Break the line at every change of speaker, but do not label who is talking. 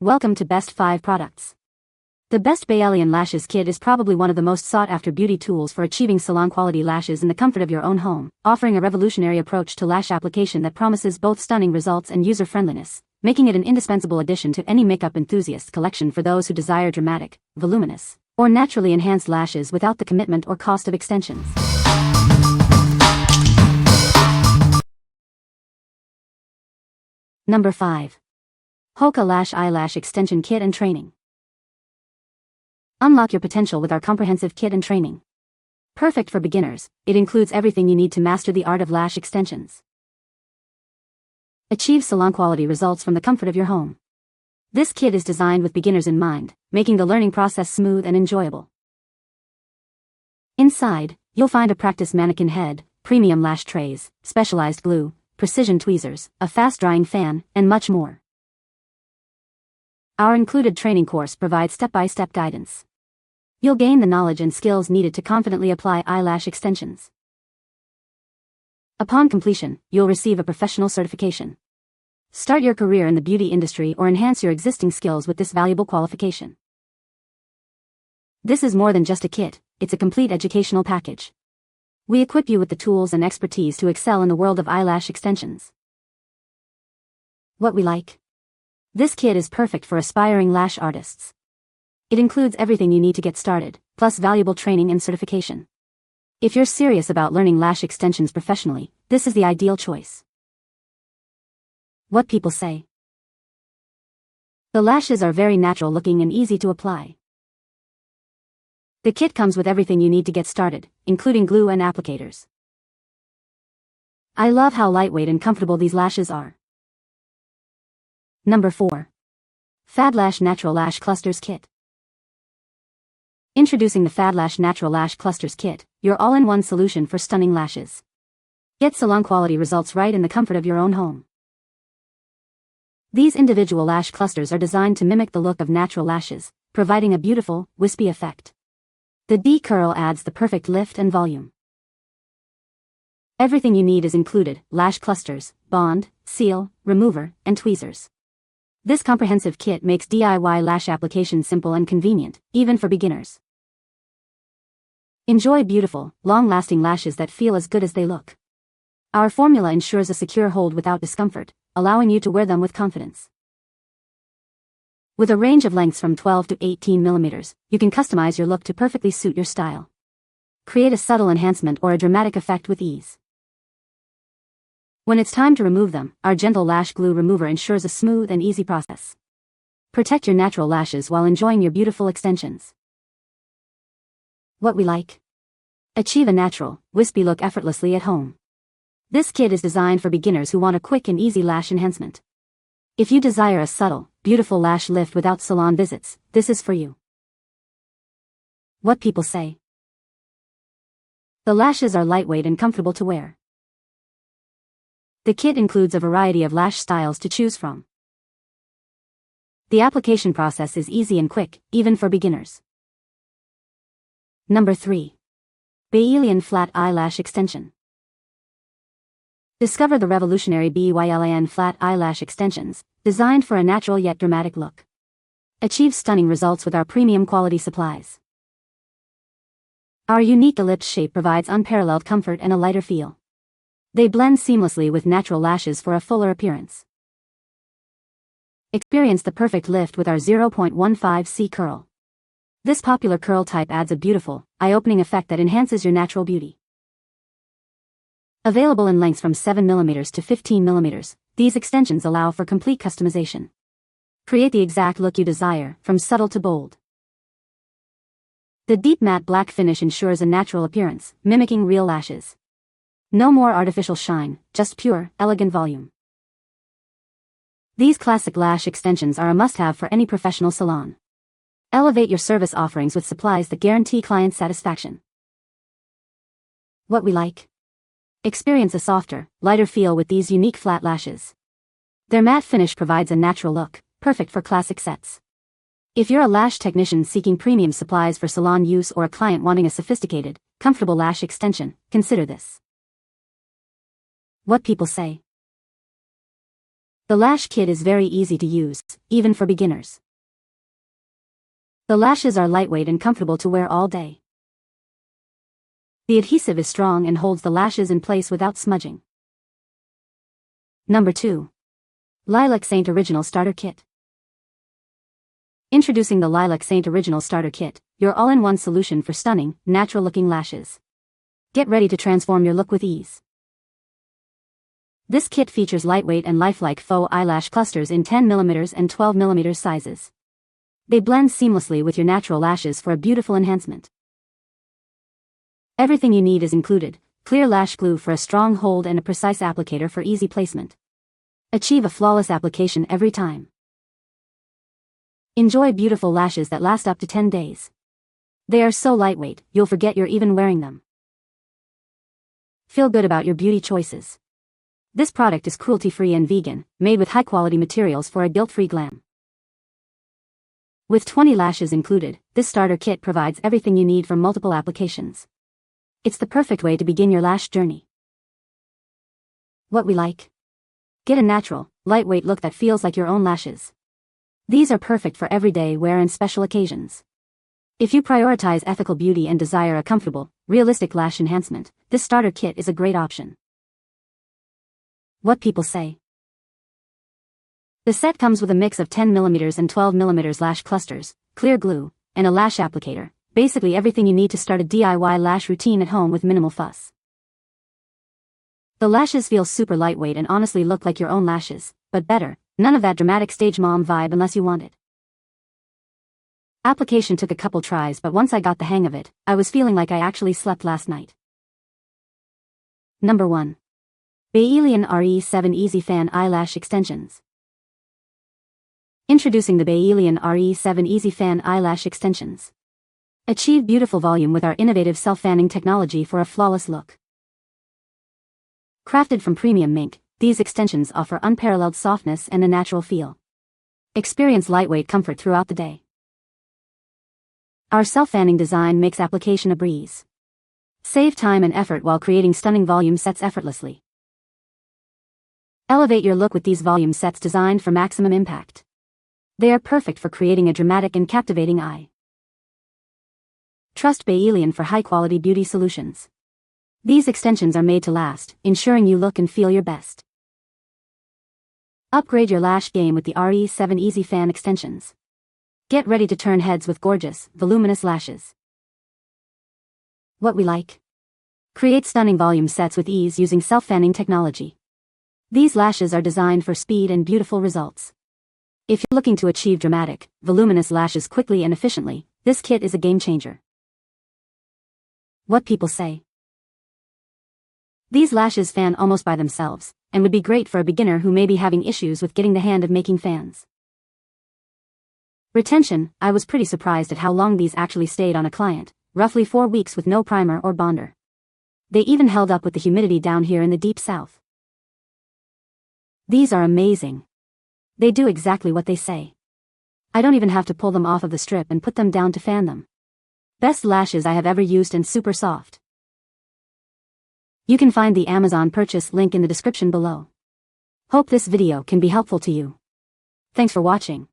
Welcome to Best 5 Products. The Best Beyelian Lashes Kit is probably one of the most sought-after beauty tools for achieving salon-quality lashes in the comfort of your own home, offering a revolutionary approach to lash application that promises both stunning results and user-friendliness, making it an indispensable addition to any makeup enthusiast collection for those who desire dramatic, voluminous, or naturally enhanced lashes without the commitment or cost of extensions. Number 5. Hoka Lash Eyelash Extension Kit and Training. Unlock your potential with our comprehensive kit and training. Perfect for beginners, it includes everything you need to master the art of lash extensions. Achieve salon-quality results from the comfort of your home. This kit is designed with beginners in mind, making the learning process smooth and enjoyable. Inside, you'll find a practice mannequin head, premium lash trays, specialized glue, precision tweezers, a fast-drying fan, and much more. Our included training course provides step-by-step guidance. You'll gain the knowledge and skills needed to confidently apply eyelash extensions. Upon completion, you'll receive a professional certification. Start your career in the beauty industry or enhance your existing skills with this valuable qualification. This is more than just a kit, it's a complete educational package. We equip you with the tools and expertise to excel in the world of eyelash extensions. What we like. This kit is perfect for aspiring lash artists. It includes everything you need to get started, plus valuable training and certification. If you're serious about learning lash extensions professionally, this is the ideal choice. What people say. The lashes are very natural looking and easy to apply. The kit comes with everything you need to get started, including glue and applicators. I love how lightweight and comfortable these lashes are. Number 4. FADLASH Natural Lash Clusters Kit. Introducing the FADLASH Natural Lash Clusters Kit, your all-in-one solution for stunning lashes. Get salon-quality results right in the comfort of your own home. These individual lash clusters are designed to mimic the look of natural lashes, providing a beautiful, wispy effect. The D-curl adds the perfect lift and volume. Everything you need is included: lash clusters, bond, seal, remover, and tweezers. This comprehensive kit makes DIY lash application simple and convenient, even for beginners. Enjoy beautiful, long-lasting lashes that feel as good as they look. Our formula ensures a secure hold without discomfort, allowing you to wear them with confidence. With a range of lengths from 12 to 18 millimeters, you can customize your look to perfectly suit your style. Create a subtle enhancement or a dramatic effect with ease. When it's time to remove them, our gentle lash glue remover ensures a smooth and easy process. Protect your natural lashes while enjoying your beautiful extensions. What we like. Achieve a natural, wispy look effortlessly at home. This kit is designed for beginners who want a quick and easy lash enhancement. If you desire a subtle, beautiful lash lift without salon visits, this is for you. What people say. The lashes are lightweight and comfortable to wear. The kit includes a variety of lash styles to choose from. The application process is easy and quick, even for beginners. Number 3. Beyelian Flat Eyelash Extension. Discover the revolutionary Beyelian Flat Eyelash Extensions, designed for a natural yet dramatic look. Achieve stunning results with our premium quality supplies. Our unique ellipse shape provides unparalleled comfort and a lighter feel. They blend seamlessly with natural lashes for a fuller appearance. Experience the perfect lift with our 0.15 C curl. This popular curl type adds a beautiful, eye-opening effect that enhances your natural beauty. Available in lengths from 7 mm to 15 mm, these extensions allow for complete customization. Create the exact look you desire, from subtle to bold. The deep matte black finish ensures a natural appearance, mimicking real lashes. No more artificial shine, just pure, elegant volume. These classic lash extensions are a must-have for any professional salon. Elevate your service offerings with supplies that guarantee client satisfaction. What we like. Experience a softer, lighter feel with these unique flat lashes. Their matte finish provides a natural look, perfect for classic sets. If you're a lash technician seeking premium supplies for salon use or a client wanting a sophisticated, comfortable lash extension, consider this. What people say. The Lash Kit is very easy to use, even for beginners. The lashes are lightweight and comfortable to wear all day. The adhesive is strong and holds the lashes in place without smudging. Number 2. Lilac Saint Original Starter Kit. Introducing the Lilac Saint Original Starter Kit, your all-in-one solution for stunning, natural-looking lashes. Get ready to transform your look with ease. This kit features lightweight and lifelike faux eyelash clusters in 10mm and 12mm sizes. They blend seamlessly with your natural lashes for a beautiful enhancement. Everything you need is included: clear lash glue for a strong hold and a precise applicator for easy placement. Achieve a flawless application every time. Enjoy beautiful lashes that last up to 10 days. They are so lightweight, you'll forget you're even wearing them. Feel good about your beauty choices. This product is cruelty-free and vegan, made with high-quality materials for a guilt-free glam. With 20 lashes included, this starter kit provides everything you need for multiple applications. It's the perfect way to begin your lash journey. What we like? Get a natural, lightweight look that feels like your own lashes. These are perfect for everyday wear and special occasions. If you prioritize ethical beauty and desire a comfortable, realistic lash enhancement, this starter kit is a great option. What people say. The set comes with a mix of 10mm and 12mm lash clusters, clear glue, and a lash applicator, basically everything you need to start a DIY lash routine at home with minimal fuss. The lashes feel super lightweight and honestly look like your own lashes, but better, none of that dramatic stage mom vibe unless you want it. Application took a couple tries, but once I got the hang of it, I was feeling like I actually slept last night. Number 1. Beyelian RE7 Easy Fan Eyelash Extensions. Introducing the Beyelian RE7 Easy Fan Eyelash Extensions. Achieve beautiful volume with our innovative self-fanning technology for a flawless look. Crafted from premium mink, these extensions offer unparalleled softness and a natural feel. Experience lightweight comfort throughout the day. Our self-fanning design makes application a breeze. Save time and effort while creating stunning volume sets effortlessly. Elevate your look with these volume sets designed for maximum impact. They are perfect for creating a dramatic and captivating eye. Trust Beyelian for high-quality beauty solutions. These extensions are made to last, ensuring you look and feel your best. Upgrade your lash game with the RE7 Easy Fan extensions. Get ready to turn heads with gorgeous, voluminous lashes. What we like? Create stunning volume sets with ease using self-fanning technology. These lashes are designed for speed and beautiful results. If you're looking to achieve dramatic, voluminous lashes quickly and efficiently, this kit is a game changer. What people say. These lashes fan almost by themselves, and would be great for a beginner who may be having issues with getting the hang of making fans. Retention. I was pretty surprised at how long these actually stayed on a client, roughly 4 weeks with no primer or bonder. They even held up with the humidity down here in the deep south. These are amazing. They do exactly what they say. I don't even have to pull them off of the strip and put them down to fan them. Best lashes I have ever used and super soft. You can find the Amazon purchase link in the description below. Hope this video can be helpful to you. Thanks for watching.